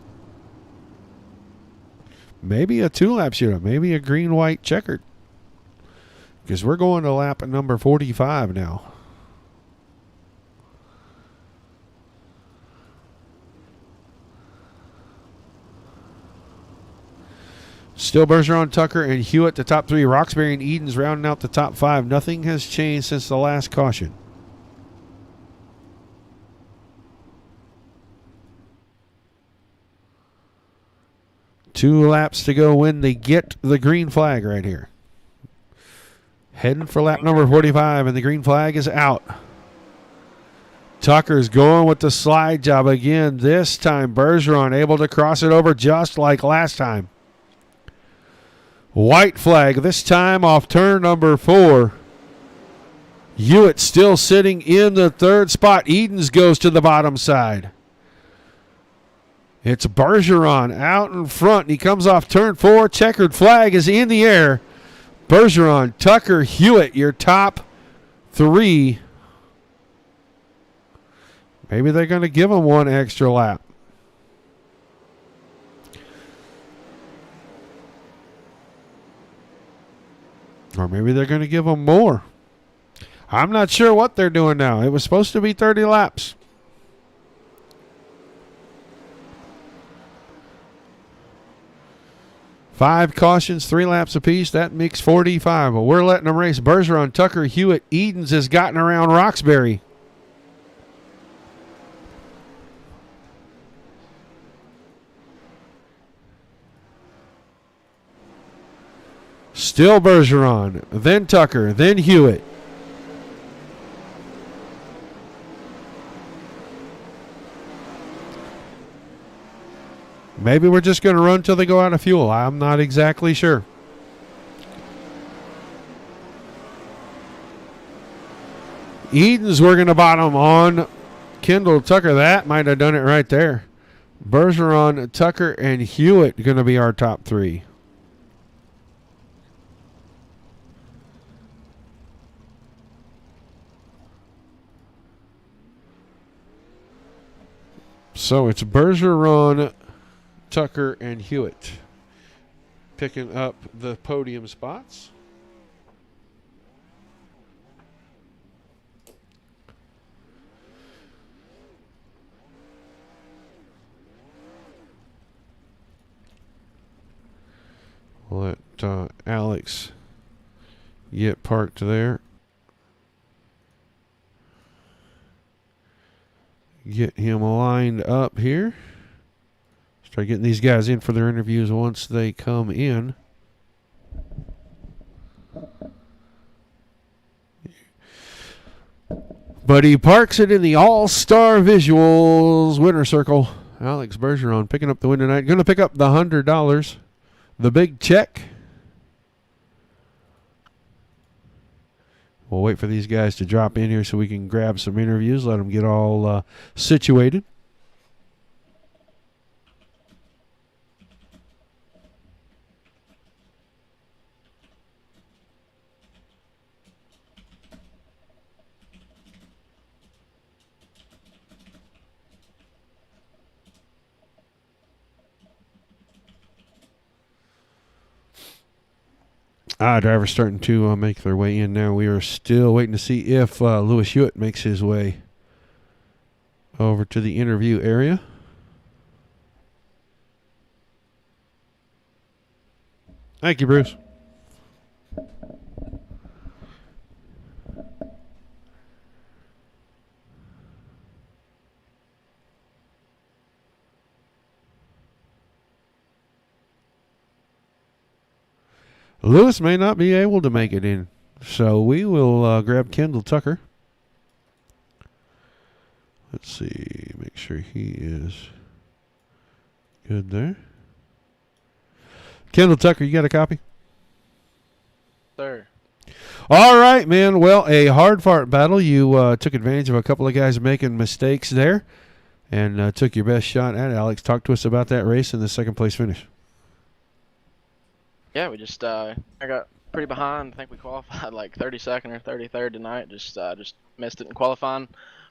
Speaker 1: Maybe a 2-lap shootout. Maybe a green-white checkered. Because we're going to lap number 45 now. Still Bergeron, Tucker, and Hewitt the top 3. Roxbury and Edens rounding out the top 5. Nothing has changed since the last caution. Two laps to go when they get the green flag right here. Heading for lap number 45, and the green flag is out. Tucker's going with the slide job again. This time, Bergeron able to cross it over just like last time. White flag, this time off turn number 4. Hewitt still sitting in the 3rd spot. Edens goes to the bottom side. It's Bergeron out in front. He comes off turn 4. Checkered flag is in the air. Bergeron, Tucker, Hewitt, your top 3. Maybe they're going to give him 1 extra lap. Or maybe they're going to give them more. I'm not sure what they're doing now. It was supposed to be 30 laps. Five cautions, 3 laps apiece. That makes 45. Well, we're letting them race. Bergeron, Tucker, Hewitt, Edens has gotten around Roxbury. Still Bergeron, then Tucker, then Hewitt. Maybe we're just going to run till they go out of fuel. I'm not exactly sure. Edens, we're going to bottom on Kendall Tucker. That might have done it right there. Bergeron, Tucker, and Hewitt going to be our top 3. So it's Bergeron, Tucker, and Hewitt picking up the podium spots. We'll let Alex get parked there. Get him lined up here. Start getting these guys in for their interviews once they come in. But he parks it in the All-Star Visuals winner circle. Alex Bergeron picking up the win tonight. Going to pick up the $100. The big check. We'll wait for these guys to drop in here so we can grab some interviews, let them get all situated. Drivers starting to make their way in now. We are still waiting to see if Lewis Hewitt makes his way over to the interview area. Thank you, Bruce. Lewis may not be able to make it in, so we will grab Kendall Tucker. Let's see, make sure he is good there. Kendall Tucker, you got a copy?
Speaker 5: Sir.
Speaker 1: All right, man. Well, a hard-fought battle. You took advantage of a couple of guys making mistakes there and took your best shot at it. Alex, talk to us about that race and the second-place finish.
Speaker 5: Yeah, we just I got pretty behind. I think we qualified like 32nd or 33rd tonight. Just missed it in qualifying.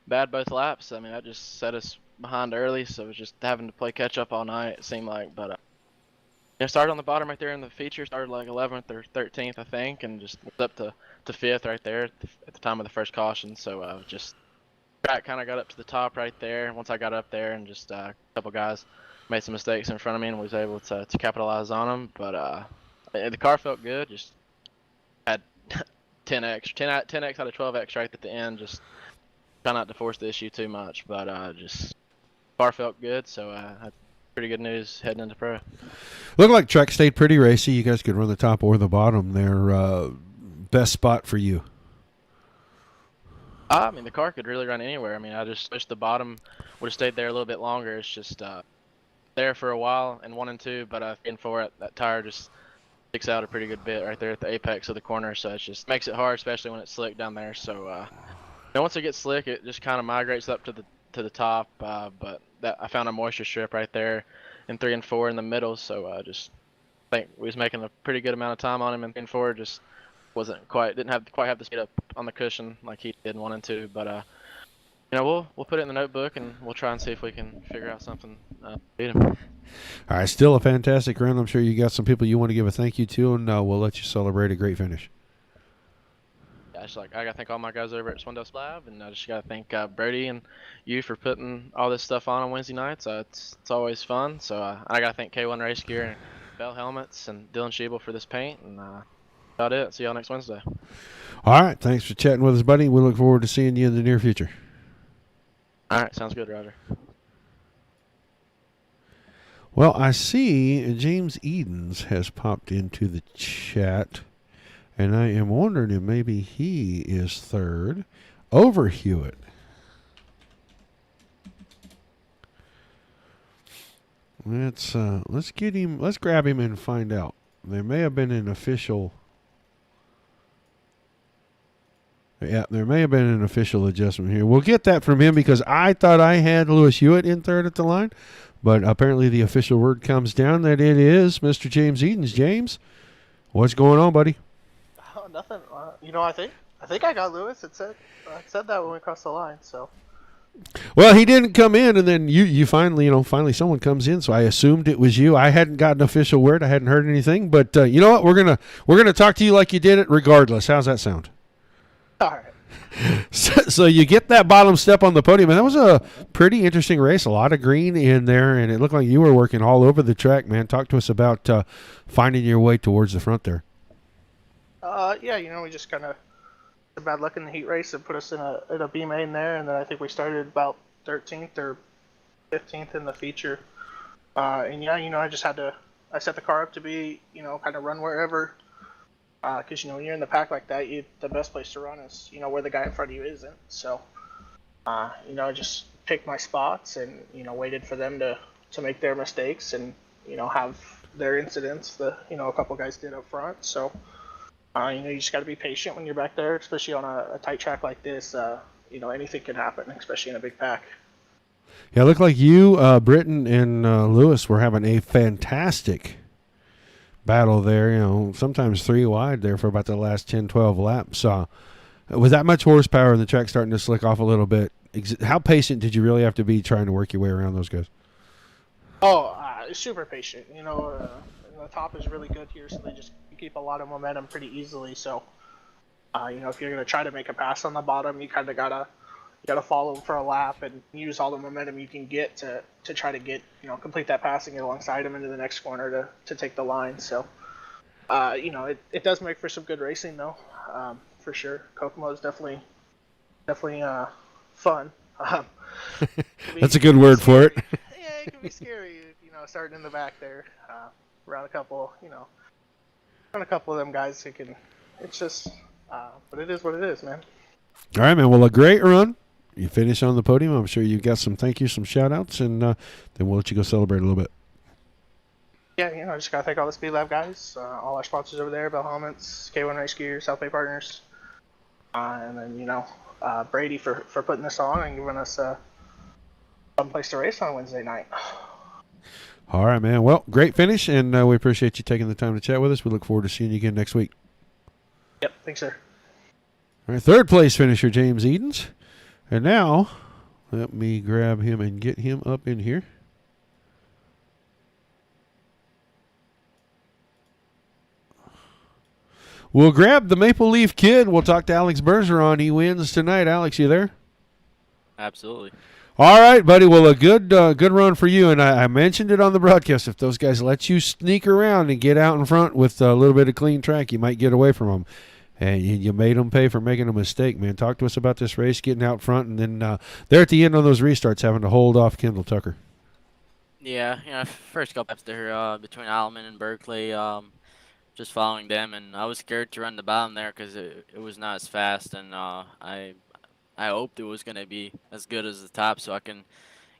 Speaker 5: Bad both laps. I mean, that just set us behind early, so it was just having to play catch up all night, it seemed like. But started on the bottom right there in the feature. Started like 11th or 13th, I think, and just was up to 5th right there at the time of the first caution. So just track kind of got up to the top right there. Once I got up there, and just a couple guys made some mistakes in front of me, and was able to capitalize on them. But the car felt good. Just had 10x out of 12x right at the end. Just try not to force the issue too much, but just car felt good. So had pretty good news heading into pro.
Speaker 1: Looked like track stayed pretty racy. You guys could run the top or the bottom there. Best spot for you?
Speaker 5: I mean, the car could really run anywhere. I mean, I just wish the bottom would have stayed there a little bit longer. It's just there for a while in 1 and 2, but in 4, that tire just sticks out a pretty good bit right there at the apex of the corner, so it just makes it hard, especially when it's slick down there. So once it gets slick, it just kind of migrates up to the top. But I found a moisture strip right there in 3 and 4 in the middle, so just think we was making a pretty good amount of time on him in 3 and 4. Just didn't quite have the speed up on the cushion like he did in 1 and 2. But we'll put it in the notebook and we'll try and see if we can figure out something to beat him.
Speaker 1: All right, still a fantastic round. I'm sure you got some people you want to give a thank you to, and we'll let you celebrate a great finish.
Speaker 5: I gotta thank all my guys over at Swindell Slab, and I just gotta thank Brady and you for putting all this stuff on Wednesday nights. It's always fun. So I gotta thank K1 Race Gear and Bell Helmets and Dylan Schiebel for this paint, and about it. See y'all next Wednesday.
Speaker 1: All right. Thanks for chatting with us, buddy. We look forward to seeing you in the near future.
Speaker 5: All right, sounds good, Roger.
Speaker 1: Well, I see James Edens has popped into the chat, and I am wondering if maybe he is third over Hewitt. Let's get him. Let's grab him and find out. There may have been an official. Yeah, there may have been an official adjustment here. We'll get that from him because I thought I had Lewis Hewitt in third at the line, but apparently the official word comes down that it is Mr. James Edens. James, what's going on, buddy?
Speaker 6: Oh, nothing. I think I got Lewis. It said that when we crossed the line. So.
Speaker 1: Well, he didn't come in, and then you finally someone comes in. So I assumed it was you. I hadn't gotten official word. I hadn't heard anything, but you know what? We're gonna talk to you like you did it, regardless. How's that sound?
Speaker 6: All right.
Speaker 1: So you get that bottom step on the podium, and that was a pretty interesting race. A lot of green in there, and it looked like you were working all over the track, man. Talk to us about finding your way towards the front there.
Speaker 6: Yeah, we just kind of had bad luck in the heat race and put us in a B main there, and then I think we started about 13th or 15th in the feature. And yeah, I set the car up to be, kind of run wherever. Because when you're in the pack like that, the best place to run is where the guy in front of you isn't. So, I just picked my spots and waited for them to make their mistakes and have their incidents. A couple guys did up front. So, you just got to be patient when you're back there, especially on a tight track like this. Anything can happen, especially in a big pack.
Speaker 1: Yeah, it looked like you, Britton, and Lewis were having a fantastic battle there, sometimes 3 wide there for about the last 10, 12 laps. With that much horsepower and the track starting to slick off a little bit, how patient did you really have to be trying to work your way around those guys?
Speaker 6: Oh, super patient. The top is really good here, so they just keep a lot of momentum pretty easily. So, if you're going to try to make a pass on the bottom, you kind of gotta follow them for a lap and use all the momentum you can get to try to get complete that pass and get alongside them into the next corner to take the line. So it does make for some good racing though, for sure. Kokomo is definitely fun.
Speaker 1: That's a good word for it.
Speaker 6: Yeah, it can be scary, starting in the back there, around a couple of them guys who can. It's just, but it is what it is, man.
Speaker 1: All right, man. Well, a great run. You finish on the podium. I'm sure you got some thank you, some shout outs, and then we'll let you go celebrate a little bit.
Speaker 6: Yeah, I just got to thank all the Speed Lab guys, all our sponsors over there, Bell Helmets, K1 Race Gear, South Bay Partners, and then, Brady for putting this on and giving us a fun place to race on Wednesday night.
Speaker 1: All right, man. Well, great finish, and we appreciate you taking the time to chat with us. We look forward to seeing you again next week.
Speaker 6: Yep, thanks, sir.
Speaker 1: All right, third place finisher, James Edens. And now, let me grab him and get him up in here. We'll grab the Maple Leaf Kid. We'll talk to Alex Bergeron. He wins tonight. Alex, you there?
Speaker 7: Absolutely.
Speaker 1: All right, buddy. Well, a good run for you. And I mentioned it on the broadcast. If those guys let you sneak around and get out in front with a little bit of clean track, you might get away from them. And you made them pay for making a mistake, man. Talk to us about this race, getting out front, and then there at the end on those restarts, having to hold off Kendall Tucker.
Speaker 7: Yeah, first couple laps there between Alleman and Berkeley, just following them, and I was scared to run the bottom there because it was not as fast, and I hoped it was going to be as good as the top so I can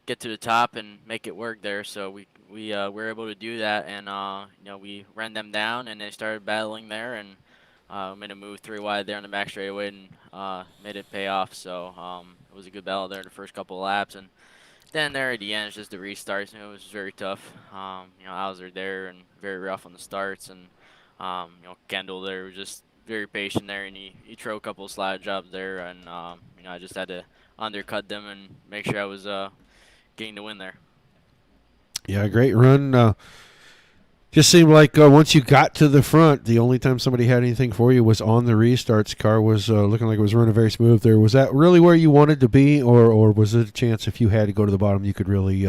Speaker 7: get to the top and make it work there. So we were able to do that, and we ran them down, and they started battling there, and made a move 3 wide there on the back straightaway and made it pay off. So it was a good battle there the first couple of laps. And then there at the end, it's just the restarts. It was very tough. Hauser there and very rough on the starts. And, Kendall there was just very patient there. And he threw a couple of slide jobs there. And, I just had to undercut them and make sure I was getting the win there.
Speaker 1: Yeah, great run. Just seemed like once you got to the front, the only time somebody had anything for you was on the restarts. Car was looking like it was running very smooth there. Was that really where you wanted to be, or was it a chance if you had to go to the bottom, you could really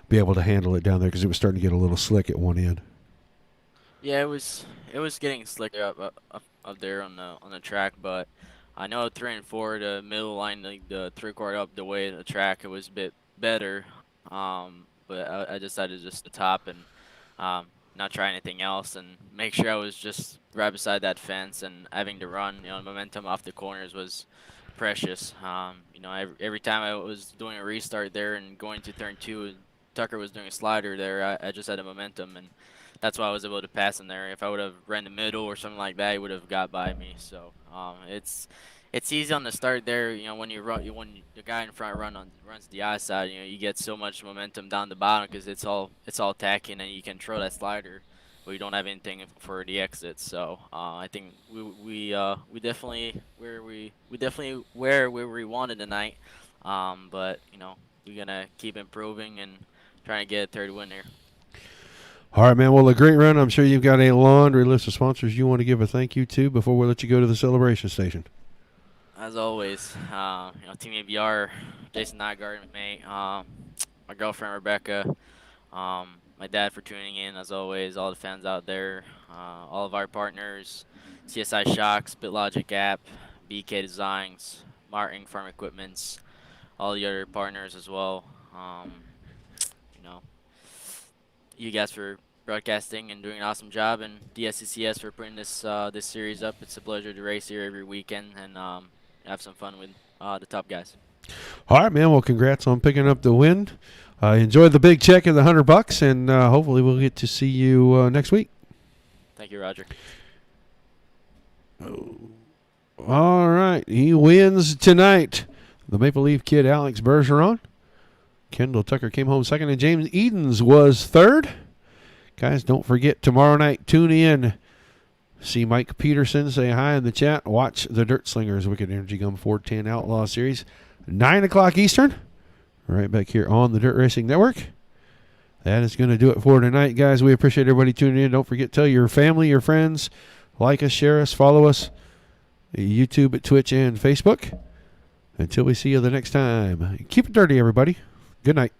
Speaker 1: be able to handle it down there because it was starting to get a little slick at one end?
Speaker 7: Yeah, it was getting slicker up there on the track, but I know 3 and 4, the middle line, like the 3/4 up the way the track, it was a bit better. But I decided just to top and not try anything else and make sure I was just right beside that fence and having to run. You know, momentum off the corners was precious. You know, every time I was doing a restart there and going to turn 2, Tucker was doing a slider there. I just had a momentum, and that's why I was able to pass him there. If I would have ran the middle or something like that, he would have got by me. So it's easy on the start there. You know, when when the guy in front runs the outside, you know, you get so much momentum down the bottom because it's all tacking and you can throw that slider, but you don't have anything for the exit. So I think we definitely where we wanted tonight. But you know, we're gonna keep improving and trying to get a third win here.
Speaker 1: All right, man. Well, a great run. I'm sure you've got a laundry list of sponsors you want to give a thank you to before we let you go to the celebration station.
Speaker 7: As always, you know, Team ABR, Jason Nygaard, mate, my girlfriend Rebecca, my dad for tuning in, as always, all the fans out there, all of our partners, CSI Shocks, BitLogic app, BK Designs, Martin Farm Equipments, all the other partners as well. You know, you guys for broadcasting and doing an awesome job, and DSCCS for putting this this series up. It's a pleasure to race here every weekend and have some fun with the top guys.
Speaker 1: All right, man. Well, congrats on picking up the win. Enjoy the big check of the $100, and hopefully we'll get to see you next week.
Speaker 7: Thank you, Roger.
Speaker 1: All right. He wins tonight. The Maple Leaf kid, Alex Bergeron. Kendall Tucker came home second, and James Edens was third. Guys, don't forget, tomorrow night, tune in. See Mike Peterson say hi in the chat. Watch the Dirt Slingers Wicked Energy Gum 410 Outlaw Series. 9 o'clock Eastern. Right back here on the Dirt Racing Network. That is going to do it for tonight, guys. We appreciate everybody tuning in. Don't forget, tell your family, your friends, like us, share us, follow us. YouTube, Twitch, and Facebook. Until we see you the next time. Keep it dirty, everybody. Good night.